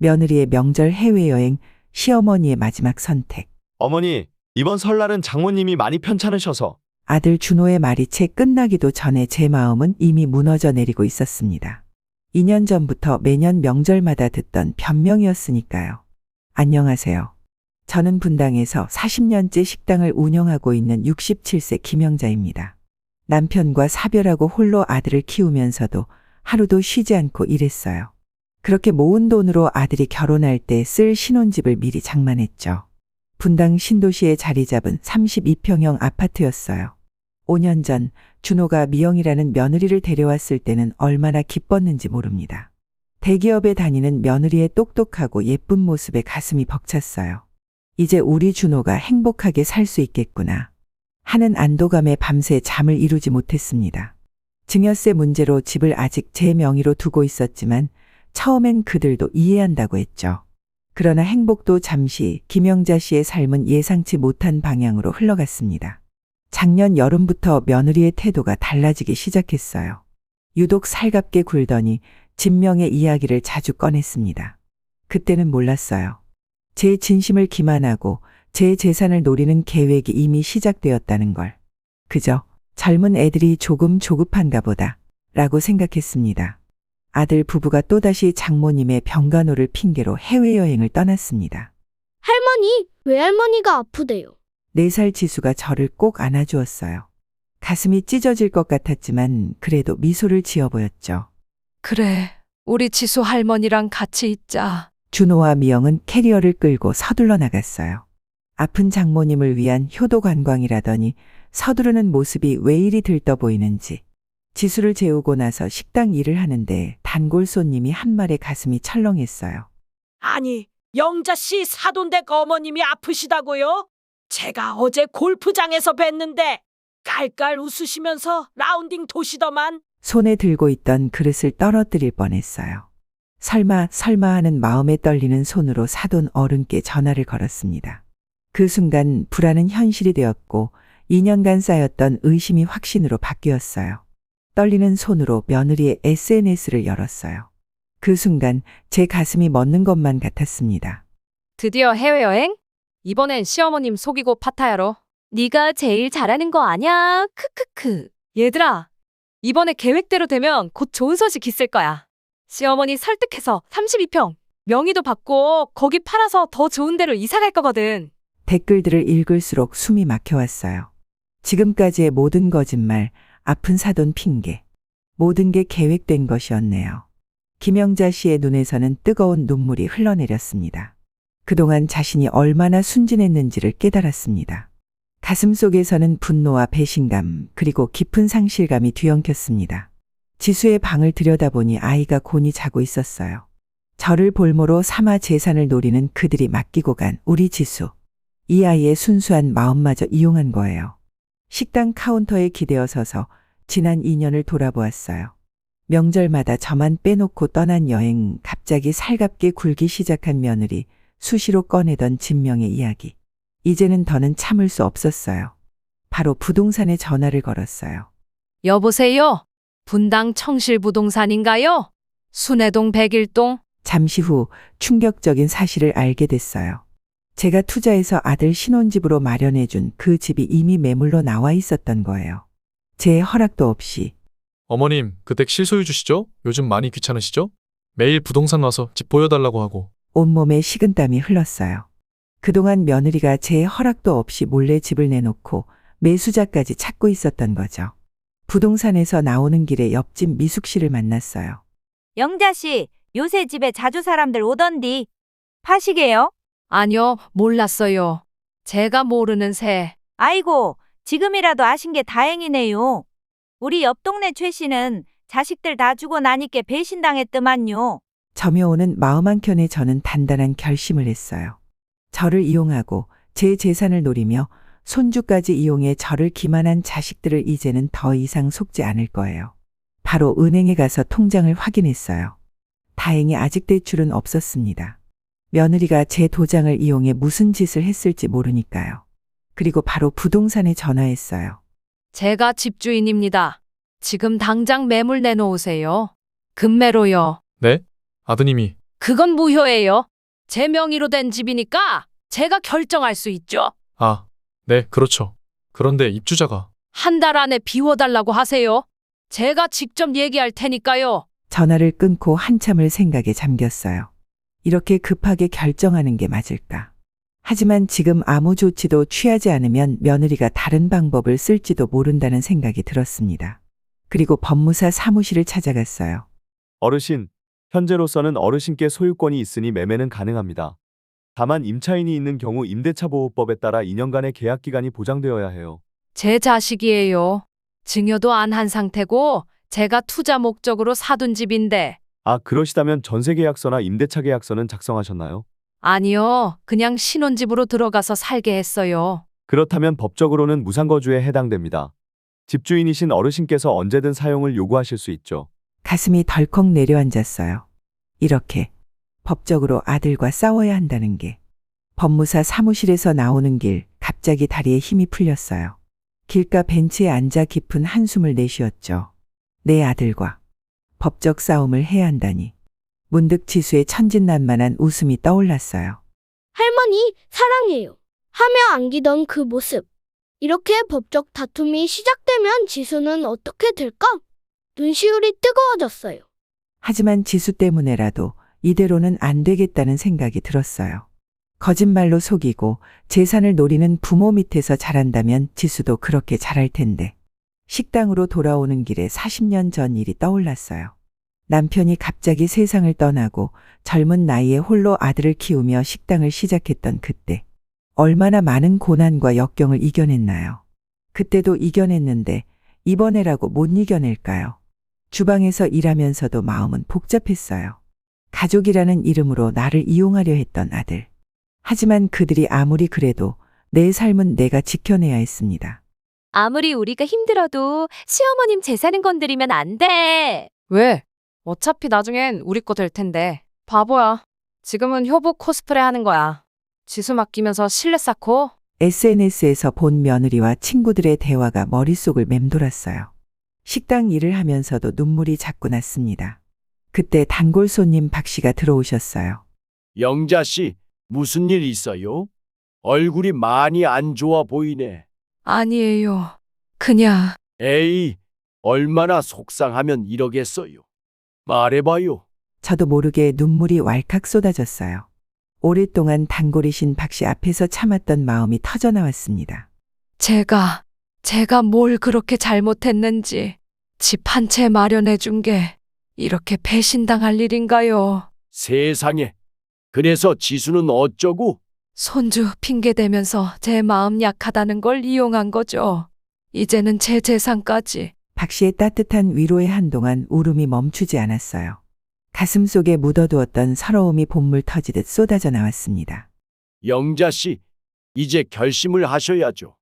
며느리의 명절 해외여행, 시어머니의 마지막 선택. 어머니, 이번 설날은 장모님이 많이 편찮으셔서. 아들 준호의 말이 채 끝나기도 전에 제 마음은 이미 무너져 내리고 있었습니다. 2년 전부터 매년 명절마다 듣던 변명이었으니까요. 안녕하세요. 저는 분당에서 40년째 식당을 운영하고 있는 67세 김영자입니다. 남편과 사별하고 홀로 아들을 키우면서도 하루도 쉬지 않고 일했어요. 그렇게 모은 돈으로 아들이 결혼할 때 쓸 신혼집을 미리 장만했죠. 분당 신도시에 자리 잡은 32평형 아파트였어요. 5년 전 준호가 미영이라는 며느리를 데려왔을 때는 얼마나 기뻤는지 모릅니다. 대기업에 다니는 며느리의 똑똑하고 예쁜 모습에 가슴이 벅찼어요. 이제 우리 준호가 행복하게 살 수 있겠구나 하는 안도감에 밤새 잠을 이루지 못했습니다. 증여세 문제로 집을 아직 제 명의로 두고 있었지만 처음엔 그들도 이해한다고 했죠. 그러나 행복도 잠시 김영자 씨의 삶은 예상치 못한 방향으로 흘러갔습니다. 작년 여름부터 며느리의 태도가 달라지기 시작했어요. 유독 살갑게 굴더니 진명의 이야기를 자주 꺼냈습니다. 그때는 몰랐어요. 제 진심을 기만하고 제 재산을 노리는 계획이 이미 시작되었다는 걸. 그저 젊은 애들이 조금 조급한가 보다 라고 생각했습니다. 아들 부부가 또다시 장모님의 병간호를 핑계로 해외여행을 떠났습니다. 할머니, 외할머니가 아프대요. 4살 지수가 저를 꼭 안아주었어요. 가슴이 찢어질 것 같았지만 그래도 미소를 지어 보였죠. 그래, 우리 지수 할머니랑 같이 있자. 준호와 미영은 캐리어를 끌고 서둘러 나갔어요. 아픈 장모님을 위한 효도 관광이라더니 서두르는 모습이 왜 이리 들떠 보이는지. 지수를 재우고 나서 식당 일을 하는데 단골 손님이 한 말에 가슴이 철렁했어요. 아니, 영자 씨 사돈댁 어머님이 아프시다고요? 제가 어제 골프장에서 뵀는데 깔깔 웃으시면서 라운딩 도시더만. 손에 들고 있던 그릇을 떨어뜨릴 뻔했어요. 설마 하는 마음에 떨리는 손으로 사돈 어른께 전화를 걸었습니다. 그 순간 불안은 현실이 되었고 2년간 쌓였던 의심이 확신으로 바뀌었어요. 떨리는 손으로 며느리의 SNS를 열었어요. 그 순간 제 가슴이 멎는 것만 같았습니다. 드디어 해외여행? 이번엔 시어머님 속이고 파타야로. 네가 제일 잘하는 거 아냐? 크크크. 얘들아, 이번에 계획대로 되면 곧 좋은 소식 있을 거야. 시어머니 설득해서 32평, 명의도 받고 거기 팔아서 더 좋은 데로 이사 갈 거거든. 댓글들을 읽을수록 숨이 막혀왔어요. 지금까지의 모든 거짓말, 아픈 사돈 핑계, 모든 게 계획된 것이었네요. 김영자 씨의 눈에서는 뜨거운 눈물이 흘러내렸습니다. 그동안 자신이 얼마나 순진했는지를 깨달았습니다. 가슴속에서는 분노와 배신감 그리고 깊은 상실감이 뒤엉켰습니다. 지수의 방을 들여다보니 아이가 곤히 자고 있었어요. 저를 볼모로 삼아 재산을 노리는 그들이 맡기고 간 우리 지수. 이 아이의 순수한 마음마저 이용한 거예요. 식당 카운터에 기대어 서서 지난 2년을 돌아보았어요. 명절마다 저만 빼놓고 떠난 여행, 갑자기 살갑게 굴기 시작한 며느리, 수시로 꺼내던 진명의 이야기. 이제는 더는 참을 수 없었어요. 바로 부동산에 전화를 걸었어요. 여보세요? 분당 청실부동산인가요? 순회동 101동? 잠시 후 충격적인 사실을 알게 됐어요. 제가 투자해서 아들 신혼집으로 마련해준 그 집이 이미 매물로 나와 있었던 거예요. 제 허락도 없이. 어머님, 그 댁 실소유 주시죠? 요즘 많이 귀찮으시죠? 매일 부동산 와서 집 보여달라고 하고. 온몸에 식은땀이 흘렀어요. 그동안 며느리가 제 허락도 없이 몰래 집을 내놓고 매수자까지 찾고 있었던 거죠. 부동산에서 나오는 길에 옆집 미숙 씨를 만났어요. 영자 씨, 요새 집에 자주 사람들 오던디. 파시게요? 아니요, 몰랐어요. 제가 모르는 새. 아이고, 지금이라도 아신 게 다행이네요. 우리 옆 동네 최 씨는 자식들 다 주고 나니께 배신당했더만요. 점여오는 마음 한켠에 저는 단단한 결심을 했어요. 저를 이용하고 제 재산을 노리며 손주까지 이용해 저를 기만한 자식들을 이제는 더 이상 속지 않을 거예요. 바로 은행에 가서 통장을 확인했어요. 다행히 아직 대출은 없었습니다. 며느리가 제 도장을 이용해 무슨 짓을 했을지 모르니까요. 그리고 바로 부동산에 전화했어요. 제가 집주인입니다. 지금 당장 매물 내놓으세요. 금매로요. 네? 아드님이 그건 무효예요. 제 명의로 된 집이니까 제가 결정할 수 있죠. 아, 네, 그렇죠. 그런데 입주자가 한 달 안에 비워달라고 하세요. 제가 직접 얘기할 테니까요. 전화를 끊고 한참을 생각에 잠겼어요. 이렇게 급하게 결정하는 게 맞을까? 하지만 지금 아무 조치도 취하지 않으면 며느리가 다른 방법을 쓸지도 모른다는 생각이 들었습니다. 그리고 법무사 사무실을 찾아갔어요. 어르신, 현재로서는 어르신께 소유권이 있으니 매매는 가능합니다. 다만 임차인이 있는 경우 임대차 보호법에 따라 2년간의 계약 기간이 보장되어야 해요. 제 자식이에요. 증여도 안 한 상태고 제가 투자 목적으로 사둔 집인데. 아, 그러시다면 전세 계약서나 임대차 계약서는 작성하셨나요? 아니요. 그냥 신혼집으로 들어가서 살게 했어요. 그렇다면 법적으로는 무상거주에 해당됩니다. 집주인이신 어르신께서 언제든 사용을 요구하실 수 있죠. 가슴이 덜컥 내려앉았어요. 이렇게 법적으로 아들과 싸워야 한다는 게. 법무사 사무실에서 나오는 길 갑자기 다리에 힘이 풀렸어요. 길가 벤치에 앉아 깊은 한숨을 내쉬었죠. 내 아들과 법적 싸움을 해야 한다니. 문득 지수의 천진난만한 웃음이 떠올랐어요. 할머니, 사랑해요. 하며 안기던 그 모습. 이렇게 법적 다툼이 시작되면 지수는 어떻게 될까? 눈시울이 뜨거워졌어요. 하지만 지수 때문에라도 이대로는 안 되겠다는 생각이 들었어요. 거짓말로 속이고 재산을 노리는 부모 밑에서 자란다면 지수도 그렇게 자랄 텐데. 식당으로 돌아오는 길에 40년 전 일이 떠올랐어요. 남편이 갑자기 세상을 떠나고 젊은 나이에 홀로 아들을 키우며 식당을 시작했던 그때. 얼마나 많은 고난과 역경을 이겨냈나요? 그때도 이겨냈는데 이번에라고 못 이겨낼까요? 주방에서 일하면서도 마음은 복잡했어요. 가족이라는 이름으로 나를 이용하려 했던 아들. 하지만 그들이 아무리 그래도 내 삶은 내가 지켜내야 했습니다. 아무리 우리가 힘들어도 시어머님 재산은 건드리면 안 돼. 왜? 어차피 나중엔 우리 거 될 텐데. 바보야. 지금은 효부 코스프레 하는 거야. 지수 맡기면서 신뢰 쌓고. SNS에서 본 며느리와 친구들의 대화가 머릿속을 맴돌았어요. 식당 일을 하면서도 눈물이 자꾸 났습니다. 그때 단골 손님 박 씨가 들어오셨어요. 영자 씨, 무슨 일 있어요? 얼굴이 많이 안 좋아 보이네. 아니에요. 그냥. 에이, 얼마나 속상하면 이러겠어요. 말해봐요. 저도 모르게 눈물이 왈칵 쏟아졌어요. 오랫동안 단골이신 박 씨 앞에서 참았던 마음이 터져나왔습니다. 제가 뭘 그렇게 잘못했는지 집 한 채 마련해 준 게 이렇게 배신당할 일인가요? 세상에. 그래서 지수는 어쩌고? 손주 핑계대면서 제 마음 약하다는 걸 이용한 거죠. 이제는 제 재산까지. 박 씨의 따뜻한 위로에 한동안 울음이 멈추지 않았어요. 가슴 속에 묻어두었던 서러움이 본물 터지듯 쏟아져 나왔습니다. 영자 씨, 이제 결심을 하셔야죠.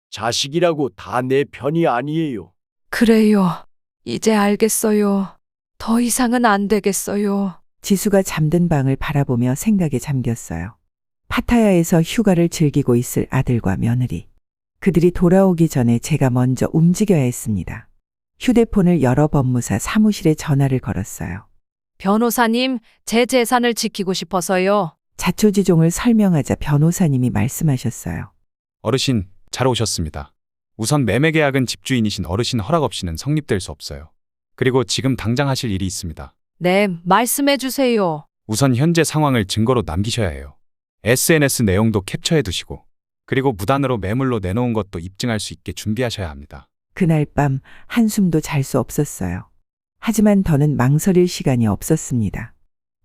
자식이라고 다 내 편이 아니에요. 그래요. 이제 알겠어요. 더 이상은 안 되겠어요. 지수가 잠든 방을 바라보며 생각에 잠겼어요. 파타야에서 휴가를 즐기고 있을 아들과 며느리. 그들이 돌아오기 전에 제가 먼저 움직여야 했습니다. 휴대폰을 열어 법무사 사무실에 전화를 걸었어요. 변호사님, 제 재산을 지키고 싶어서요. 자초지종을 설명하자 변호사님이 말씀하셨어요. 어르신, 잘 오셨습니다. 우선 매매 계약은 집주인이신 어르신 허락 없이는 성립될 수 없어요. 그리고 지금 당장 하실 일이 있습니다. 네, 말씀해 주세요. 우선 현재 상황을 증거로 남기셔야 해요. SNS 내용도 캡처해 두시고, 그리고 무단으로 매물로 내놓은 것도 입증할 수 있게 준비하셔야 합니다. 그날 밤 한숨도 잘 수 없었어요. 하지만 더는 망설일 시간이 없었습니다.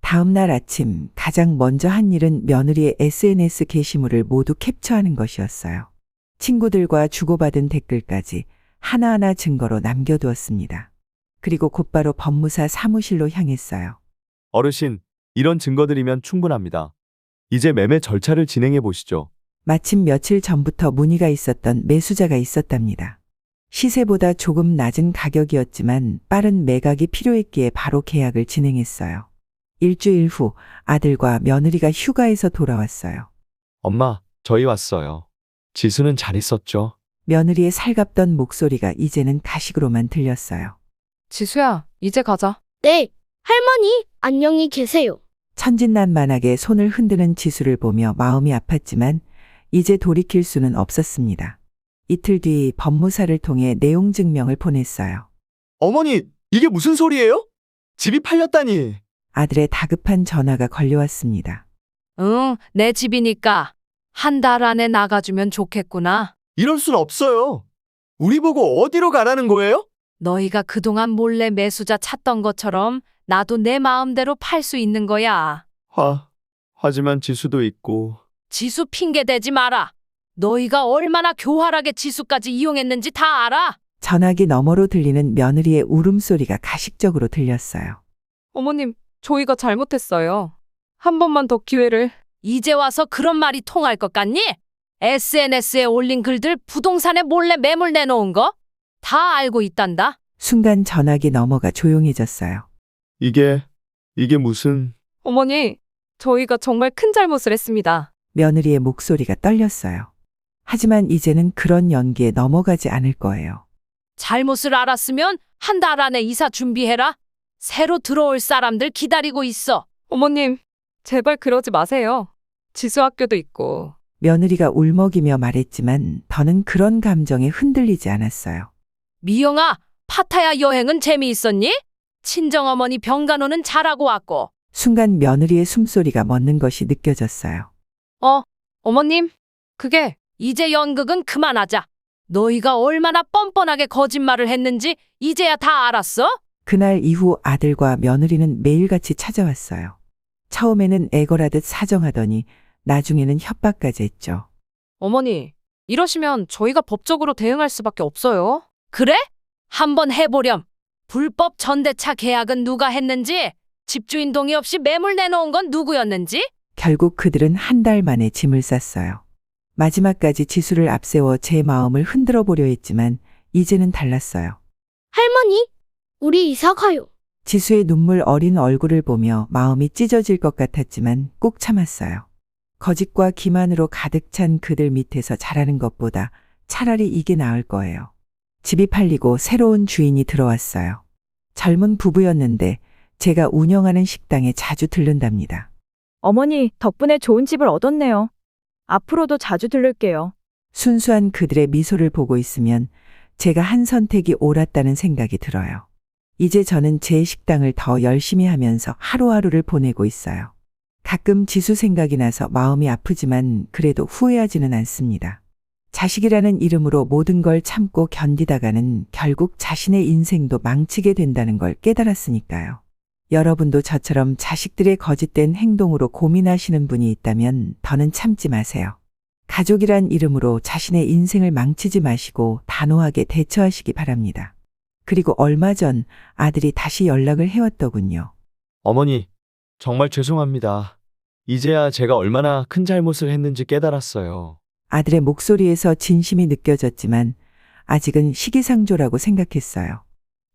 다음 날 아침 가장 먼저 한 일은 며느리의 SNS 게시물을 모두 캡처하는 것이었어요. 친구들과 주고받은 댓글까지 하나하나 증거로 남겨두었습니다. 그리고 곧바로 법무사 사무실로 향했어요. 어르신, 이런 증거들이면 충분합니다. 이제 매매 절차를 진행해 보시죠. 마침 며칠 전부터 문의가 있었던 매수자가 있었답니다. 시세보다 조금 낮은 가격이었지만 빠른 매각이 필요했기에 바로 계약을 진행했어요. 일주일 후 아들과 며느리가 휴가에서 돌아왔어요. 엄마, 저희 왔어요. 지수는 잘 있었죠? 며느리의 살갑던 목소리가 이제는 가식으로만 들렸어요. 지수야, 이제 가자. 네, 할머니, 안녕히 계세요. 천진난만하게 손을 흔드는 지수를 보며 마음이 아팠지만 이제 돌이킬 수는 없었습니다. 이틀 뒤 법무사를 통해 내용 증명을 보냈어요. 어머니, 이게 무슨 소리예요? 집이 팔렸다니. 아들의 다급한 전화가 걸려왔습니다. 응, 내 집이니까 한 달 안에 나가주면 좋겠구나. 이럴 순 없어요. 우리 보고 어디로 가라는 거예요? 너희가 그동안 몰래 매수자 찾던 것처럼 나도 내 마음대로 팔 수 있는 거야. 하지만 지수도 있고. 지수 핑계 대지 마라. 너희가 얼마나 교활하게 지수까지 이용했는지 다 알아. 전화기 너머로 들리는 며느리의 울음소리가 가식적으로 들렸어요. 어머님, 저희가 잘못했어요. 한 번만 더 기회를. 이제 와서 그런 말이 통할 것 같니? SNS에 올린 글들 부동산에 몰래 매물 내놓은 거? 다 알고 있단다. 순간 전화기 너머가 조용해졌어요. 이게 무슨... 어머니, 저희가 정말 큰 잘못을 했습니다. 며느리의 목소리가 떨렸어요. 하지만 이제는 그런 연기에 넘어가지 않을 거예요. 잘못을 알았으면 한 달 안에 이사 준비해라. 새로 들어올 사람들 기다리고 있어. 어머님, 제발 그러지 마세요. 지수 학교도 있고. 며느리가 울먹이며 말했지만 더는 그런 감정에 흔들리지 않았어요. 미영아, 파타야 여행은 재미있었니? 친정어머니 병간호는 잘하고 왔고. 순간 며느리의 숨소리가 멎는 것이 느껴졌어요. 어머님, 그게 이제 연극은 그만하자. 너희가 얼마나 뻔뻔하게 거짓말을 했는지 이제야 다 알았어? 그날 이후 아들과 며느리는 매일같이 찾아왔어요. 처음에는 애걸하듯 사정하더니 나중에는 협박까지 했죠. 어머니, 이러시면 저희가 법적으로 대응할 수밖에 없어요. 그래? 한번 해보렴. 불법 전대차 계약은 누가 했는지, 집주인 동의 없이 매물 내놓은 건 누구였는지? 결국 그들은 한 달 만에 짐을 쌌어요. 마지막까지 지수를 앞세워 제 마음을 흔들어 보려 했지만 이제는 달랐어요. 할머니, 우리 이사 가요. 지수의 눈물 어린 얼굴을 보며 마음이 찢어질 것 같았지만 꾹 참았어요. 거짓과 기만으로 가득 찬 그들 밑에서 자라는 것보다 차라리 이게 나을 거예요. 집이 팔리고 새로운 주인이 들어왔어요. 젊은 부부였는데 제가 운영하는 식당에 자주 들른답니다. 어머니, 덕분에 좋은 집을 얻었네요. 앞으로도 자주 들를게요. 순수한 그들의 미소를 보고 있으면 제가 한 선택이 옳았다는 생각이 들어요. 이제 저는 제 식당을 더 열심히 하면서 하루하루를 보내고 있어요. 가끔 지수 생각이 나서 마음이 아프지만 그래도 후회하지는 않습니다. 자식이라는 이름으로 모든 걸 참고 견디다가는 결국 자신의 인생도 망치게 된다는 걸 깨달았으니까요. 여러분도 저처럼 자식들의 거짓된 행동으로 고민하시는 분이 있다면 더는 참지 마세요. 가족이란 이름으로 자신의 인생을 망치지 마시고 단호하게 대처하시기 바랍니다. 그리고 얼마 전 아들이 다시 연락을 해왔더군요. 어머니, 정말 죄송합니다. 이제야 제가 얼마나 큰 잘못을 했는지 깨달았어요. 아들의 목소리에서 진심이 느껴졌지만 아직은 시기상조라고 생각했어요.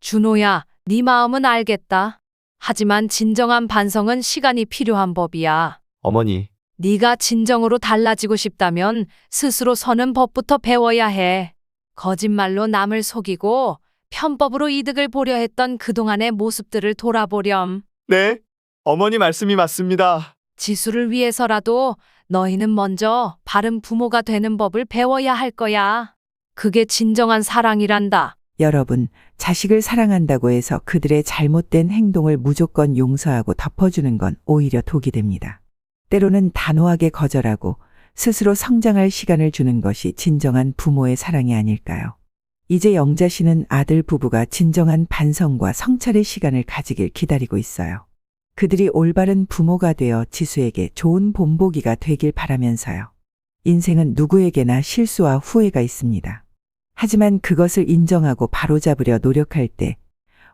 준호야, 네 마음은 알겠다. 하지만 진정한 반성은 시간이 필요한 법이야. 어머니, 네가 진정으로 달라지고 싶다면 스스로 서는 법부터 배워야 해. 거짓말로 남을 속이고 편법으로 이득을 보려 했던 그동안의 모습들을 돌아보렴. 네, 어머니 말씀이 맞습니다. 지수를 위해서라도 너희는 먼저 바른 부모가 되는 법을 배워야 할 거야. 그게 진정한 사랑이란다. 여러분, 자식을 사랑한다고 해서 그들의 잘못된 행동을 무조건 용서하고 덮어주는 건 오히려 독이 됩니다. 때로는 단호하게 거절하고 스스로 성장할 시간을 주는 것이 진정한 부모의 사랑이 아닐까요? 이제 영자 씨는 아들 부부가 진정한 반성과 성찰의 시간을 가지길 기다리고 있어요. 그들이 올바른 부모가 되어 지수에게 좋은 본보기가 되길 바라면서요. 인생은 누구에게나 실수와 후회가 있습니다. 하지만 그것을 인정하고 바로잡으려 노력할 때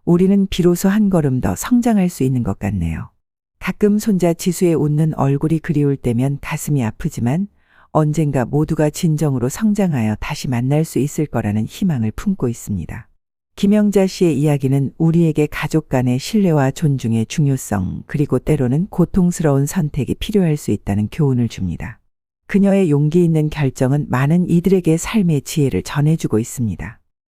우리는 비로소 한 걸음 더 성장할 수 있는 것 같네요. 가끔 손자 지수의 웃는 얼굴이 그리울 때면 가슴이 아프지만 언젠가 모두가 진정으로 성장하여 다시 만날 수 있을 거라는 희망을 품고 있습니다. 김영자 씨의 이야기는 우리에게 가족 간의 신뢰와 존중의 중요성 그리고 때로는 고통스러운 선택이 필요할 수 있다는 교훈을 줍니다. 그녀의 용기 있는 결정은 많은 이들에게 삶의 지혜를 전해주고 있습니다.